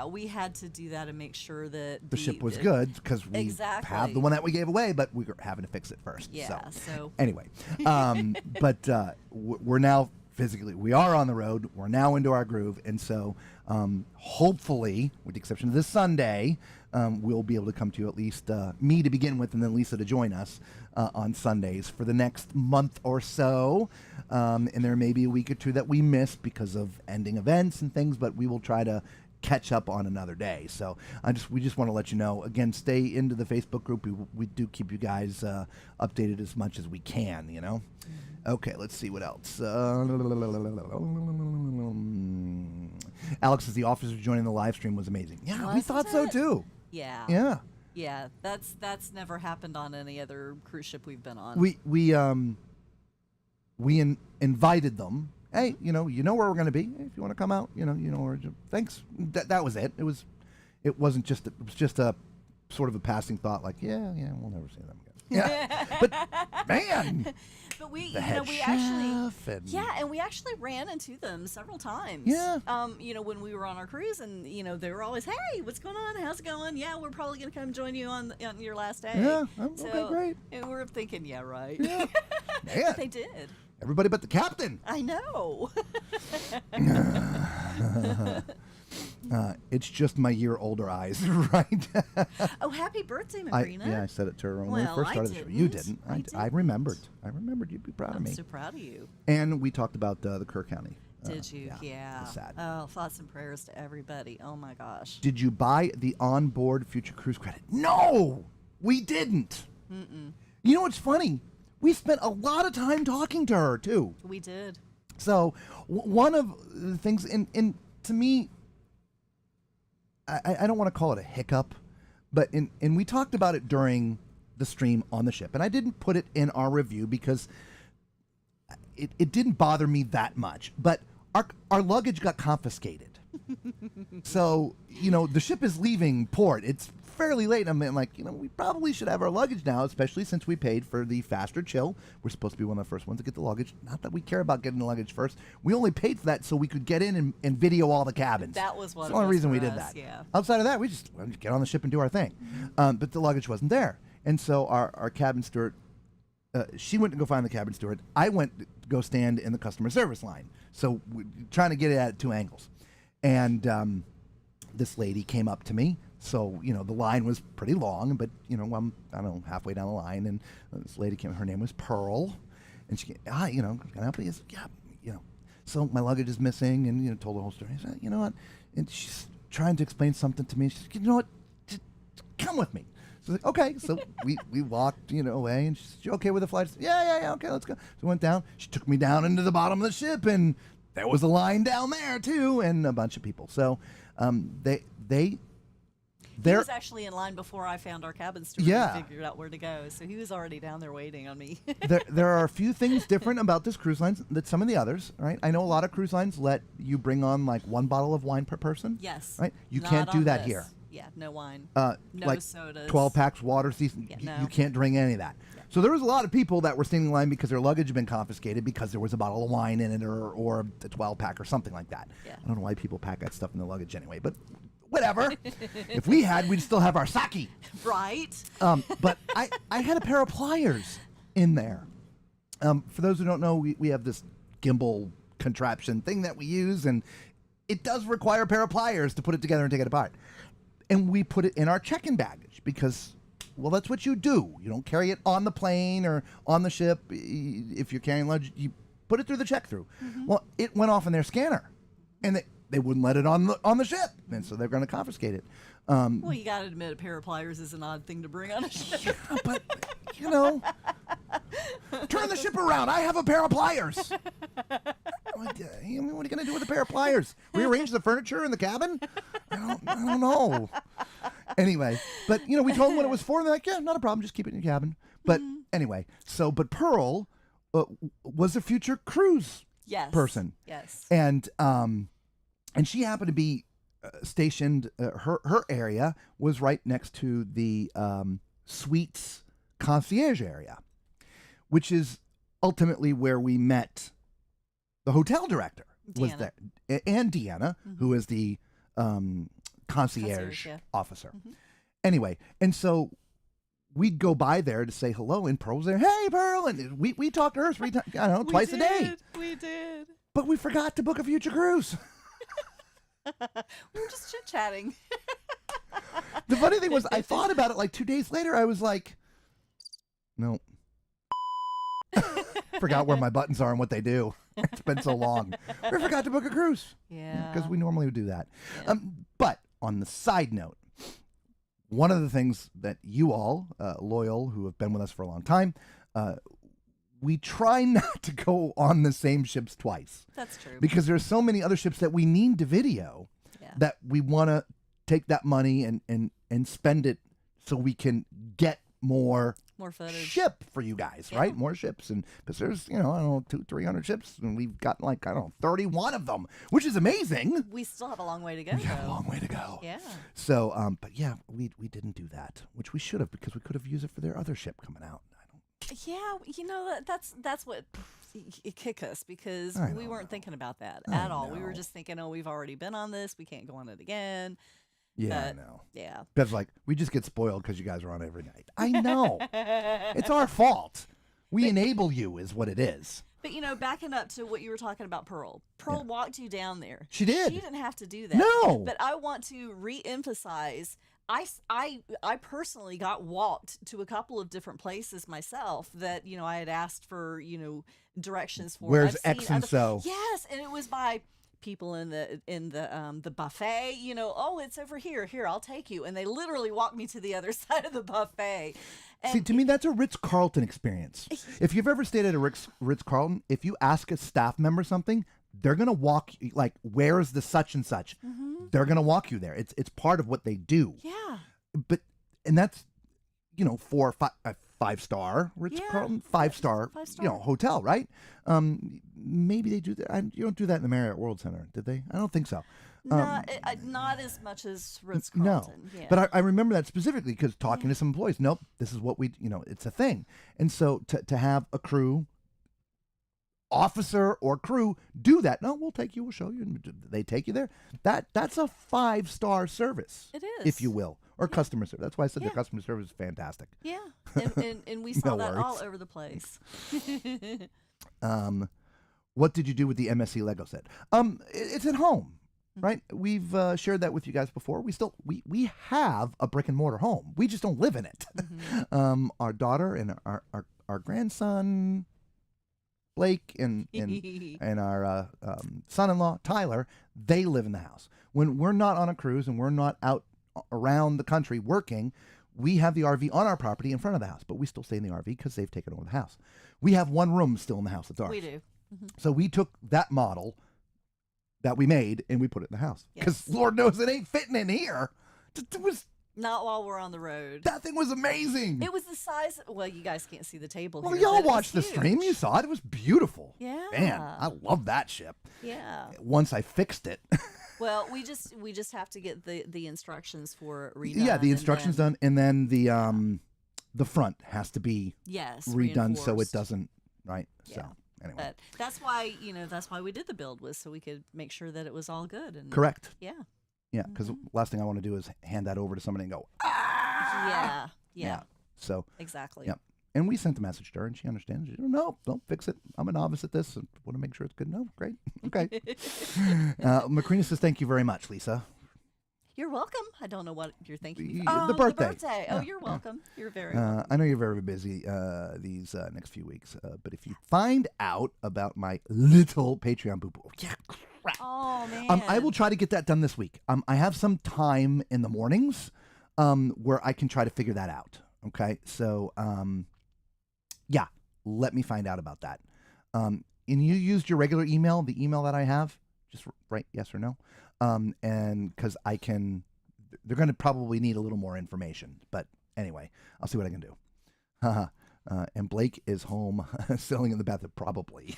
we had to do that and make sure that the ship was good, because we Exactly. have the one that we gave away, but we were having to fix it first. Yeah. So Anyway, but we're now physically, we are on the road. We're now into our groove, and so hopefully, with the exception of this Sunday, we'll be able to come to you, at least me to begin with, and then Lisa to join us on Sundays for the next month or so. And there may be a week or two that we miss because of ending events and things, but we will try to catch up on another day. So we just want to let you know, again, stay into the Facebook group. We do keep you guys updated as much as we can, Okay, let's see what else. Alex says the officers joining the live stream was amazing. Yeah, we Wasn't thought so it? too. yeah. Yeah. Yeah, that's never happened on any other cruise ship we've been on. We invited them. Hey, you know where we're going to be. Hey, if you want to come out, you know where. Thanks. That was it. It was just a sort of a passing thought. Like, yeah, we'll never see them again. Yeah, but man, But we, the you head know, we actually, chef and and we actually ran into them several times. Yeah. When we were on our cruise, and they were always, "Hey, what's going on? How's it going? Yeah, we're probably gonna come join you on your last day." Yeah, So, okay, great. And we're thinking, yeah, right. Yeah. Man, But they did. everybody but the captain. I know. It's just my year older eyes, right? Oh, happy birthday, I Marina. said it to her when we Well, first I started the show. You didn't. didn't. I I remembered. I remembered. You'd be proud of I'm me. so proud of you. And we talked about the Kerr County. Did you? Yeah. It was sad. Oh, thoughts and prayers to everybody. Oh my gosh. Did you buy the onboard future cruise credit? No, we didn't. You know what's funny? We spent a lot of time talking to her too. We did. So one of the things, in to me, I don't want to call it a hiccup, but and we talked about it during the stream on the ship, and I didn't put it in our review because it didn't bother me that much. But our luggage got confiscated. So, the ship is leaving port. It's fairly late. I'm like, we probably should have our luggage now, especially since we paid for the faster chill. We're supposed to be one of the first ones to get the luggage. Not that we care about getting the luggage first. We only paid for that so we could get in and video all the cabins. That was what That's it the only was reason we for did us, that. yeah. Outside of that, we just get on the ship and do our thing. But the luggage wasn't there. And so our cabin steward, she went to go find the cabin steward. I went to go stand in the customer service line. So we're trying to get it at two angles. And this lady came up to me. So, the line was pretty long, but, I'm, I don't know, halfway down the line. And this lady came, her name was Pearl. And she came, can I help you? Yeah, So my luggage is missing, and, told the whole story. I said, you know what? And trying to explain something to me. She's like, you know what? Just come with me. So like, okay. So we walked, away, and she's, you okay with the flight? Said, yeah, okay, let's go. So we went down. She took me down into the bottom of the ship, and there was a line down there too, and a bunch of people. So he was actually in line before I found our cabin steward Yeah. and figured out where to go. So he was already down there waiting on me. there are a few things different about this cruise line that some of the others, right? I know a lot of cruise lines let you bring on like one bottle of wine per person. Yes. Right? You Not can't do on that this. here. Yeah, no wine. No like sodas. 12 packs, water, you no. can't drink any of that. Yeah. So there was a lot of people that were standing in line because their luggage had been confiscated because there was a bottle of wine in it or a 12 pack or something like that. Yeah. I don't know why people pack that stuff in their luggage anyway, but whatever. If we had, we'd still have our sake. Right. But I had a pair of pliers in there. For those who don't know, we have this gimbal contraption thing that we use, and it does require a pair of pliers to put it together and take it apart. And we put it in our check-in baggage because, well, that's what you do. You don't carry it on the plane or on the ship. If you're carrying luggage, you put it through the check-through. Mm-hmm. Well, it went off in their scanner, and they wouldn't let it on the ship, and so they're going to confiscate it. Well, you got to admit, a pair of pliers is an odd thing to bring on a ship. Yeah, but, turn the ship around. I have a pair of pliers. What are you going to do with a pair of pliers? Rearrange the furniture in the cabin? I don't know. Anyway, but, we told them what it was for, and they're like, yeah, not a problem. Just keep it in your cabin. But anyway, but Pearl was a future cruise person. Yes. And she happened to be stationed, her area was right next to the suites concierge area, which is ultimately where we met the hotel director. Deanna. Was there, and Deanna, who is the concierge yeah. officer. Mm-hmm. Anyway, and so we'd go by there to say hello, and Pearl was there. Hey, Pearl, and we talked to her twice a day. We did. But we forgot to book a future cruise. We were just chit-chatting. The funny thing was, I thought about it like 2 days later. I was like, no. Forgot where my buttons are and what they do. It's been so long. We forgot to book a cruise. Yeah. Because we normally would do that. Yeah. But on the side note, one of the things that you all, loyal, who have been with us for a long time, we try not to go on the same ships twice. That's true. Because there's so many other ships that we need to video that we want to take that money and spend it so we can get more footage. Ship for you guys, right? More ships. And because there's, 200-300 ships, and we've got 31 of them, which is amazing. We still have a long way to go. We have a long way to go. Yeah. So, but yeah, we didn't do that, which we should have, because we could have used it for their other ship coming out. Yeah, that's what it kicked us, because we weren't thinking about that at all. We were just thinking, we've already been on this. We can't go on it again. Yeah, I know. Yeah. Bev's like, we just get spoiled because you guys are on every night. I know. It's our fault. We enable you is what it is. But, backing up to what you were talking about, Pearl walked you down there. She did. She didn't have to do that. No. But I want to re-emphasize, I personally got walked to a couple of different places myself that, I had asked for, directions for. Where's X and so? Yes, and it was by people in the buffet, it's over here. Here, I'll take you. And they literally walked me to the other side of the buffet. And see, to me, that's a Ritz-Carlton experience. If you've ever stayed at a Ritz-Carlton, if you ask a staff member something, they're going to walk, where's the such and such? Mm-hmm. They're going to walk you there. It's part of what they do. Yeah. And that's, for a five-star Ritz-Carlton, five-star, hotel, right? Maybe they do that. You don't do that in the Marriott World Center, did they? I don't think so. Not as much as Ritz-Carlton. No, yeah. but I remember that specifically because talking to some employees, nope, this is what we, it's a thing. And so to have a crew, officer or crew do that, no, we'll take you, we'll show you, and they take you there. That's a 5-star service. It is. If you will. Or customer service. That's why I said the customer service is fantastic. Yeah, and we saw that all over the place. What did you do with the MSC Lego set? It's at home, right? We've shared that with you guys before. We have a brick and mortar home. We just don't live in it. Mm-hmm. Our daughter and our grandson, Blake and our son-in-law Tyler, they live in the house. When we're not on a cruise and we're not out around the country working, we have the RV on our property in front of the house, but we still stay in the RV because they've taken over the house. We have one room still in the house that's ours. We do. So we took that model that we made and we put it in the house because Lord knows it ain't fitting in here. It was not while we're on the road. That thing was amazing. It was the size. Well, you guys can't see the table. Well, here, y'all but it was watched the stream. You huge. saw it. It was beautiful. Yeah. Man, I love that ship. Yeah. Once I fixed it. Well, we just have to get the instructions for it redone. Yeah, the instructions done, and then the front has to be redone so it doesn't right. Yeah. So anyway, but that's why we did the build, was so we could make sure that it was all good. And correct. Yeah. Yeah, because last thing I want to do is hand that over to somebody and go, Yeah. So exactly. Yeah. And we sent the message to her, and she understands. She, no, don't fix it. I'm a novice at this, and want to make sure it's good. No, great. Okay. Macrina says, thank you very much, Lisa. You're welcome. I don't know what you're thinking. The birthday. Oh, you're welcome. You're very welcome. I know you're very busy these next few weeks, but if you find out about my little Patreon boo-boo, crap. Oh, man. I will try to get that done this week. I have some time in the mornings where I can try to figure that out. Okay, so yeah, let me find out about that. And you used your regular email, the email that I have, just write yes or no. And because they're going to probably need a little more information. But anyway, I'll see what I can do. And Blake is home sailing in the bathtub, probably.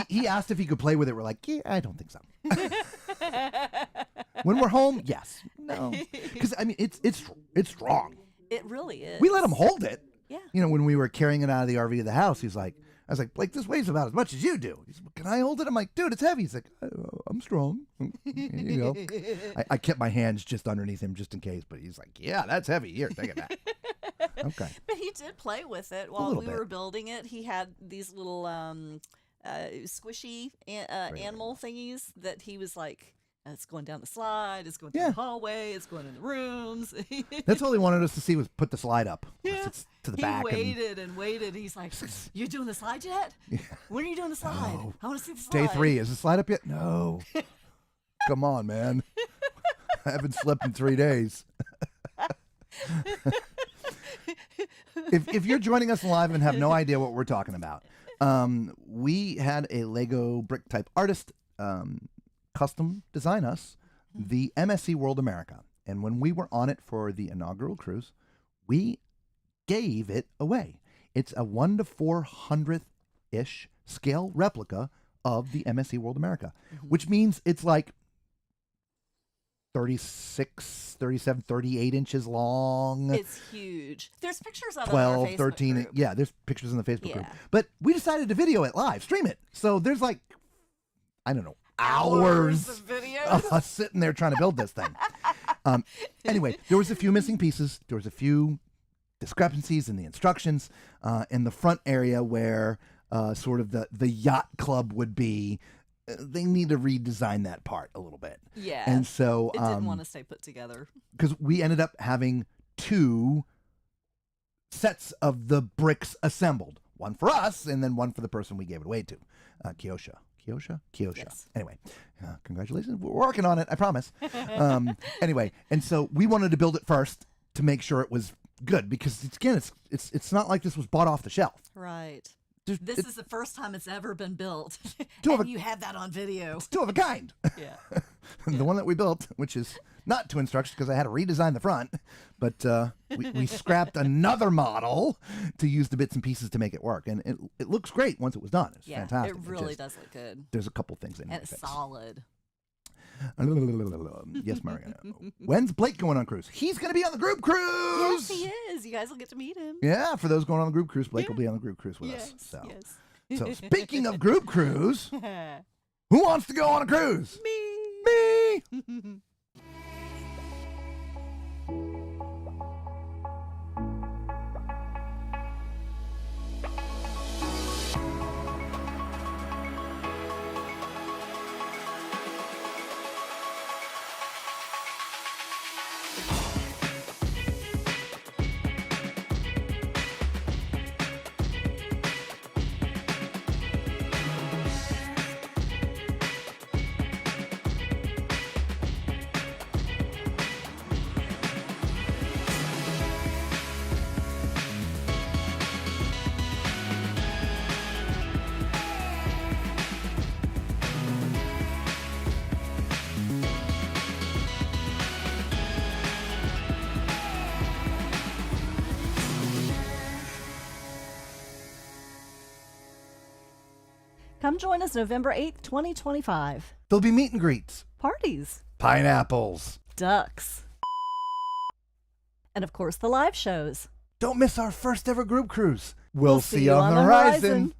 He asked if he could play with it. We're like, yeah, I don't think so. When we're home, yes. No. Because, I mean, it's strong. It really is. We let him hold it. Yeah. You know, when we were carrying it out of the RV to the house, I was like, Blake, this weighs about as much as you do. He's like, can I hold it? I'm like, dude, it's heavy. He's like, I'm strong. Here you go. I kept my hands just underneath him just in case, but he's like, yeah, that's heavy. Here, take it back. Okay. But he did play with it while we were building it. He had these little squishy animal thingies that he was like, it's going down the slide, it's going through the hallway, it's going in the rooms. That's all he wanted us to see was put the slide up. Yeah. To the back. He waited and waited. He's like, you doing the slide yet? Yeah. When are you doing the slide? No. I want to see the slide. Day 3. Is the slide up yet? No. Come on, man. I haven't slept in 3 days. If you're joining us live and have no idea what we're talking about, we had a Lego brick type artist custom design us the MSC World America. And when we were on it for the inaugural cruise, we gave it away. It's a 1/400th-ish scale replica of the MSC World America, which means it's like 36, 37, 38 inches long. It's huge. There's pictures of 12, it on our Facebook 13. group. Yeah, there's pictures in the Facebook group. But we decided to video it live, stream it. So there's like, I don't know, hours of videos sitting there trying to build this thing. Anyway, there was a few missing pieces. There was a few discrepancies in the instructions in the front area where sort of the yacht club would be. They need to redesign that part a little bit. Yeah. And so it didn't want to stay put together. Because we ended up having 2 sets of the bricks assembled. One for us and then one for the person we gave it away to. Kyosha. Yes. Anyway, congratulations. We're working on it, I promise. Anyway, and so we wanted to build it first to make sure it was good because it's not like this was bought off the shelf. Right. This is the first time it's ever been built. You have that on video. It's 2 of a kind. Yeah. The one that we built, which is not 2 instructions because I had to redesign the front, but we scrapped another model to use the bits and pieces to make it work. And it looks great once it was done. It's fantastic. It really does look good. There's a couple things in it. And it's solid. Yes, Maria. When's Blake going on cruise? He's going to be on the group cruise. Yes, he is. You guys will get to meet him. Yeah, for those going on the group cruise, Blake will be on the group cruise with us. Yes. So speaking of group cruise, who wants to go on a cruise? Me. Come join us November 8th, 2025. There'll be meet and greets, Parties, pineapples, ducks, and of course the live shows. Don't miss our first ever group cruise. We'll see you on the horizon.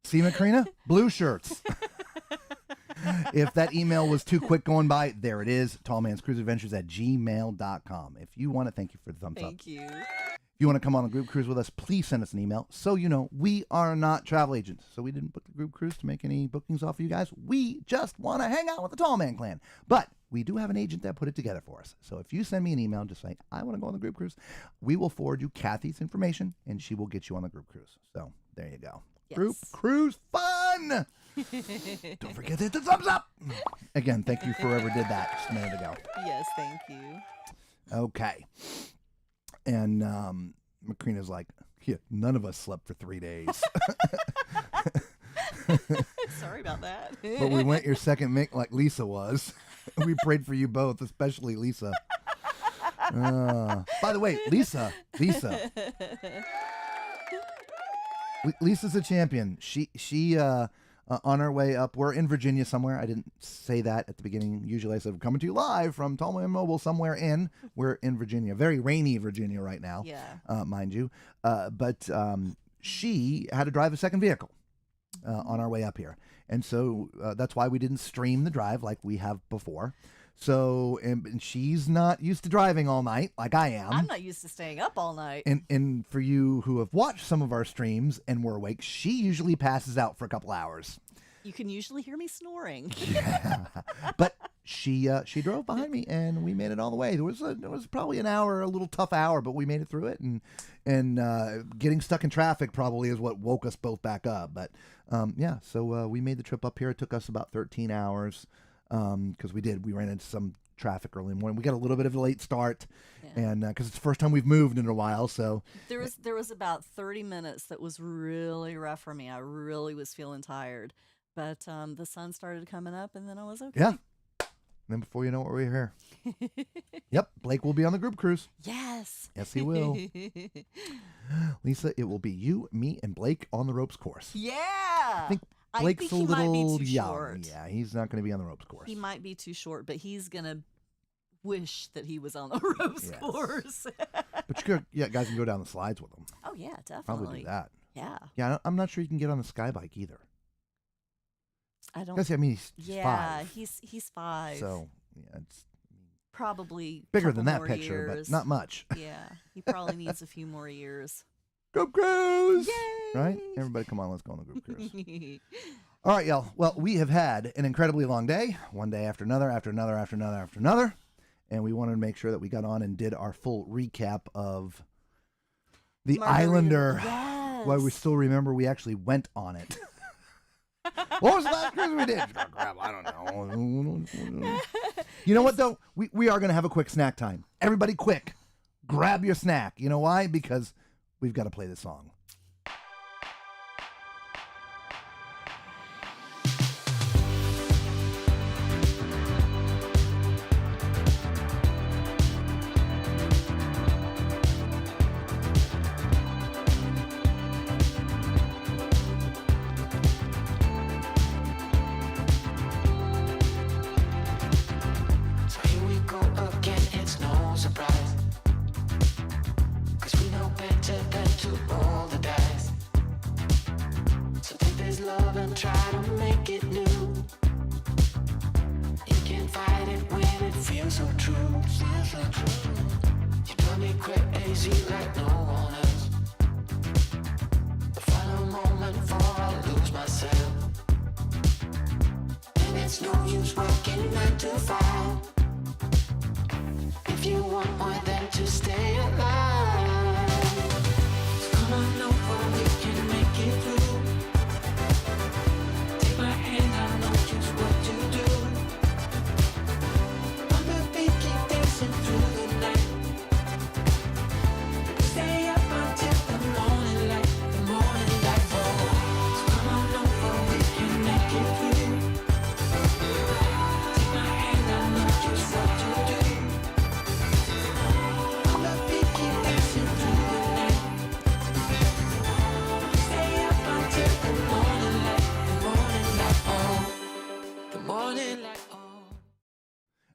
See, Macrina? Blue shirts. If that email was too quick going by, there it is. tallmanscruiseadventures@gmail.com. If you want to, thank you for the thumbs up. Thank you. If you want to come on a group cruise with us, please send us an email. So you know, we are not travel agents. So we didn't book the group cruise to make any bookings off of you guys. We just want to hang out with the Tall Man Clan. But we do have an agent that put it together for us. So if you send me an email just saying, I want to go on the group cruise, we will forward you Kathy's information, and she will get you on the group cruise. So there you go. Yes. Group cruise fun! Don't forget to hit the thumbs up! Again, thank you for whoever did that just a minute ago. Yes, thank you. Okay. And Macrina's like, yeah, none of us slept for 3 days. Sorry about that. But we went your second mate like Lisa was. We prayed for you both, especially Lisa. By the way, Lisa. Lisa's a champion. She on our way up, we're in Virginia somewhere. I didn't say that at the beginning. Usually I said, we're coming to you live from Tallman Mobile somewhere in. We're in Virginia. Very rainy Virginia right now, mind you. But she had to drive a second vehicle on our way up here. And so that's why we didn't stream the drive like we have before. So, and she's not used to driving all night like I am. I'm not used to staying up all night. And for you who have watched some of our streams and were awake, she usually passes out for a couple hours. You can usually hear me snoring. Yeah. But she drove behind me and we made it all the way. There was probably an hour, a little tough hour, but we made it through it. And getting stuck in traffic probably is what woke us both back up. But so we made the trip up here. It took us about 13 hours. Because we ran into some traffic early in the morning. We got a little bit of a late start, and because it's the first time we've moved in a while, so there was about 30 minutes that was really rough for me. I really was feeling tired, but the sun started coming up, and then I was okay. Yeah. And then before you know it, we're here. Yep, Blake will be on the group cruise. Yes. Yes, he will. Lisa, it will be you, me, and Blake on the ropes course. Yeah. I think Blake's he a little might be too young. short. Yeah, he's not going to be on the ropes course. He might be too short, but he's going to wish that he was on the ropes course. But you guys can go down the slides with him. Oh, yeah, definitely. Probably do that. Yeah. Yeah, I'm not sure you can get on the sky bike either. I don't. Because, I mean, he's 5. He's 5. So, yeah, it's probably bigger than that more picture, years. but not much. Yeah, he probably needs a few more years. Group cruise! Yay! Right? Everybody come on, let's go on the group cruise. All right, y'all. Well, we have had an incredibly long day, one day after another, after another, after another, after another. And we wanted to make sure that we got on and did our full recap of the Islander. Yes. Why we still remember we actually went on it. What was the last cruise we did? Oh, crap, I don't know. You know what, though? We are going to have a quick snack time. Everybody quick. Grab your snack. You know why? Because we've got to play this song.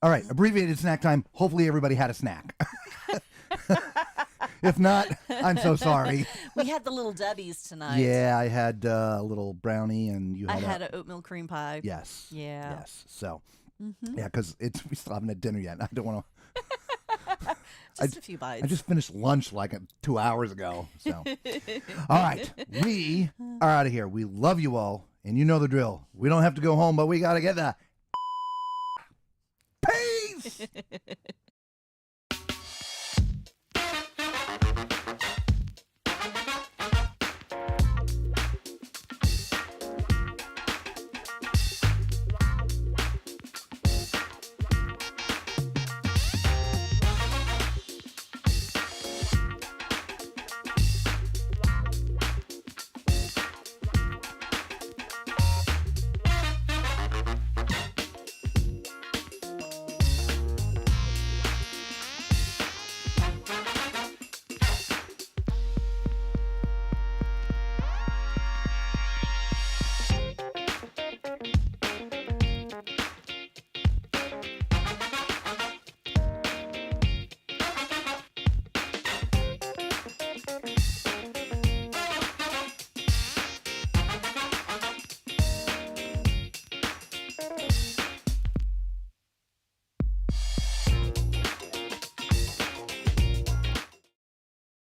All right, abbreviated snack time. Hopefully everybody had a snack. If not, I'm so sorry. We had the little Debbies tonight. Yeah, I had a little brownie, and you had I had an oatmeal cream pie. Yes. Yeah. Yes. So, yeah, because we still haven't had dinner yet. I don't want to. Just a few bites. I just finished lunch like 2 hours ago. So, all right, we are out of here. We love you all, and you know the drill. We don't have to go home, but we got to get the peace.